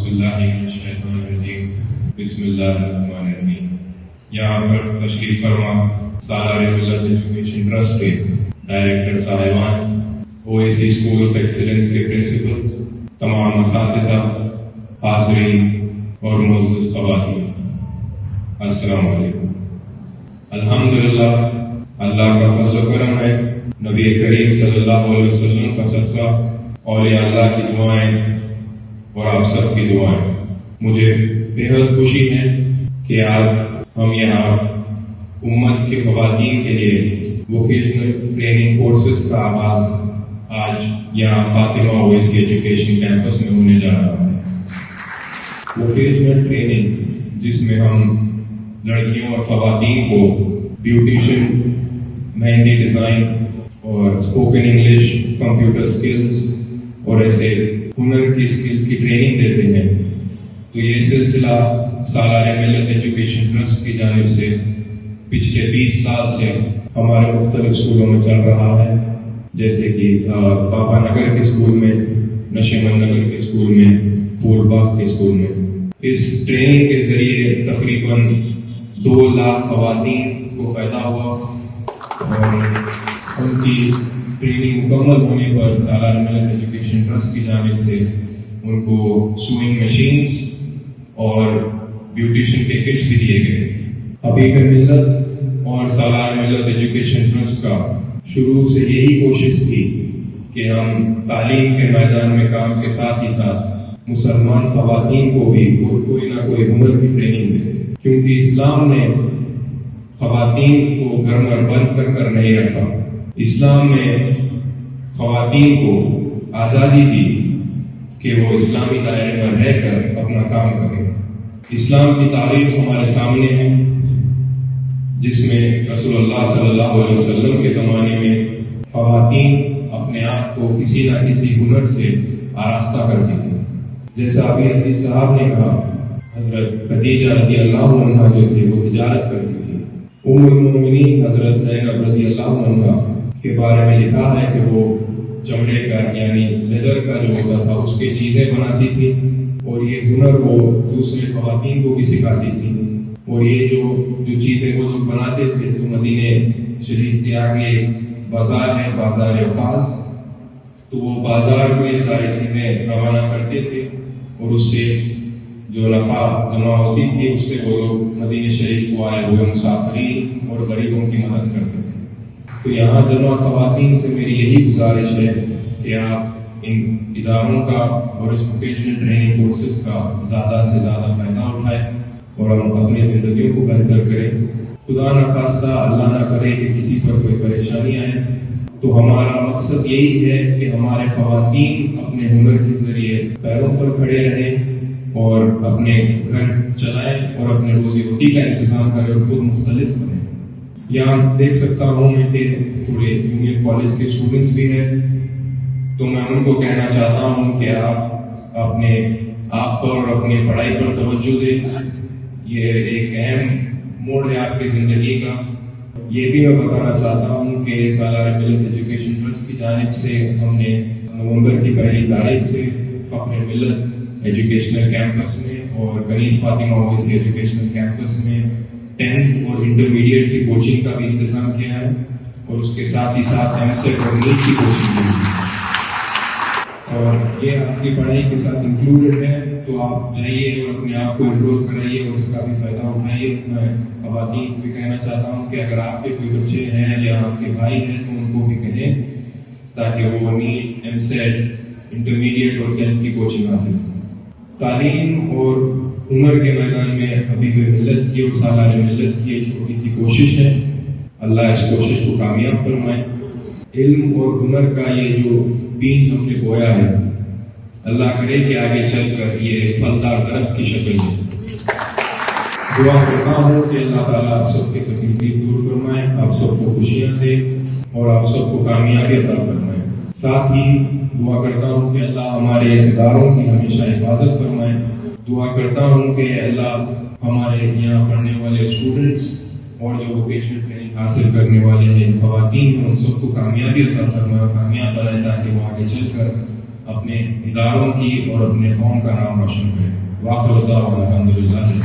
باللہ من الشیطان الرجیم بسم اللہ الرحمن الرحیم۔ یہاں پر تشریف فرما سالار ملت ایجوکیشن ٹرسٹ کے ڈائریکٹر صاحبان، اویسی اسکول آف ایکسیلنس کے پرنسپل، تمام اساتذہ، حاضرین اور معزز خواتین، السلام علیکم۔ الحمدللہ، اللہ کا فضل و کرم ہے، نبی کریم صلی اللہ علیہ وسلم کا صدقہ، اولیاء اللہ کی دعائیں اور آپ سب کی دعائیں، مجھے بہت خوشی ہے کہ آج ہم یہاں امت کے خواتین کے لیے ووکیشنل ٹریننگ کورسز کا آغاز آج یہاں فاطمہ اویسی ایجوکیشن کیمپس میں ہونے جا رہا ہے۔ ووکیشنل ٹریننگ جس میں ہم لڑکیوں اور خواتین کو بیوٹیشین، مہندی ڈیزائن اور اسپوکن انگلش، کمپیوٹر اسکلز اور ایسے ہنر کی اسکلز کی ٹریننگ دیتے ہیں، تو یہ سلسلہ سالار ملت ایجوکیشن ٹرسٹ کی جانب سے پچھلے 20 سال سے ہمارے مختلف اسکولوں میں چل رہا ہے، جیسے کہ پاپا نگر کے اسکول میں، نشیمن نگر کے اسکول میں، پھول باغ کے اسکول میں۔ اس ٹریننگ کے ذریعے تقریباً 2 لاکھ خواتین کو فائدہ ہوا اور ان کی ٹریننگ مکمل ہونے پر سالار ملت ایجوکیشن ٹرسٹ کی جانب سے ان کو سوئنگ مشینز اور بیوٹیشین کے کٹس بھی دیے گئے۔ حبیب ملت اور سالار ملت ایجوکیشن ٹرسٹ کا شروع سے یہی کوشش تھی کہ ہم تعلیم کے میدان میں کام کے ساتھ ہی ساتھ مسلمان خواتین کو بھی کوئی نہ کوئی ہنر کی ٹریننگ دے، کیونکہ اسلام نے خواتین کو گھر میں بند کر نہیں رکھا۔ اسلام میں خواتین کو آزادی دی کہ وہ اسلامی دائرے میں رہ کر اپنا کام کریں۔ اسلام کی تعریف ہمارے سامنے ہے، جس میں رسول اللہ صلی اللہ علیہ وسلم کے زمانے میں خواتین اپنے آپ کو کسی نہ کسی ہنر سے آراستہ کرتی تھی۔ جیسا ابھی حدیث صاحب نے کہا، حضرت خدیجہ رضی اللہ عنہا جو تھے وہ تجارت کرتی تھی۔ ام المؤمنین حضرت زینب رضی اللہ عنہا کے بارے میں لکھا ہے کہ وہ چمڑے کا یعنی لیدر کا جو ہوتا تھا اس کی چیزیں بناتی تھی، اور یہ ہنر وہ دوسرے خواتین کو بھی سکھاتی تھی۔ اور یہ جو چیزیں وہ لوگ بناتے تھے، تو مدینہ شریف کے آگے بازار ہے، بازار اوقاز، تو وہ بازار میں یہ ساری چیزیں روانہ کرتے تھے، اور اس سے جو نفع جمع ہوتی تھی اس سے وہ لوگ مدینہ شریف کو آئے ہوئے مسافرین اور غریبوں کی مدد کرتے تھے۔ تو یہاں جمع خواتین سے میری یہی گزارش ہے کہ آپ ان اداروں کا اور اس ووکیشنل ٹریننگ کورسز کا زیادہ سے زیادہ فائدہ اٹھائیں اور ہم اپنی زندگیوں کو بہتر کریں۔ خدا نہ خواستہ اللہ نہ کرے کہ کسی پر کوئی پریشانی آئے، تو ہمارا مقصد یہی ہے کہ ہمارے خواتین اپنے ہنر کے ذریعے پیروں پر کھڑے رہیں اور اپنے گھر چلائیں اور اپنے روزی روٹی کا انتظام کریں اور خود مختلف بنیں۔ یہاں دیکھ سکتا ہوں میں کہ تھوڑے جونیئر کالج کے اسٹوڈنٹس بھی ہیں، تو میں ان کو کہنا چاہتا ہوں کہ آپ اپنے آپ پر اور اپنی پڑھائی پر توجہ دیں۔ یہ ایک اہم موڑ ہے آپ کی زندگی کا۔ یہ بھی میں بتانا چاہتا ہوں کہ سالار ملت ایجوکیشن ٹرسٹ کی جانب سے ہم نے نومبر کی 1 تاریخ سے فخر ملت ایجوکیشنل کیمپس میں اور کنیز فاطمہ اویسی ایجوکیشنل کیمپس میں 10th اور انٹرمیڈیٹ کی کوچنگ کا بھی انتظام کیا ہے، اور اس کے ساتھ ہی ساتھ MSET اور نیٹ کی کوچنگ کی ہے، اور یہ آپ کی پڑھائی کے ساتھ انکلوڈڈ ہے۔ تو آپ جائیے اور اپنے آپ کو انرول کرائیے اور اس کا بھی فائدہ اٹھائیے۔ میں خواتین کو بھی کہنا چاہتا ہوں کہ اگر آپ کے کوئی بچے ہیں یا آپ کے بھائی ہیں تو ان کو بھی کہیں تاکہ وہ نیٹ، MSET، انٹرمیڈیٹ اور 10th کی کوچنگ حاصل کریں۔ تعلیم اور ہنر کے میدان میں حبیب ملت کی اور سالار ملت کی ایک چھوٹی سی کوشش ہے، اللہ اس کوشش کو کامیاب فرمائے۔ علم اور ہنر کا یہ جو بیج ہم نے بویا ہے، اللہ کرے کہ آگے چل کر یہ پھلدار درخت کی شکل ہے۔ دعا کرتا ہوں کہ اللہ تعالیٰ آپ سب کی تکلیفیں دور فرمائے، آپ سب کو خوشیاں دے اور آپ سب کو کامیابی عطا فرمائے۔ ساتھ ہی دعا کرتا ہوں کہ اللہ ہمارے اس اداروں کی ہمیشہ حفاظت فرمائے۔ دعا کرتا ہوں کہ اللہ ہمارے یہاں پڑھنے والے اسٹوڈنٹس اور جو ووکیشنل ٹریننگ حاصل کرنے والے ہیں خواتین ہیں، ان سب کو کامیابی عطا فرمائے اور کامیاب بنائے، تاکہ وہ آگے چل کر اپنے اداروں کی اور اپنے قوم کا نام روشن کریں. واخر دعوانا الحمدللہ.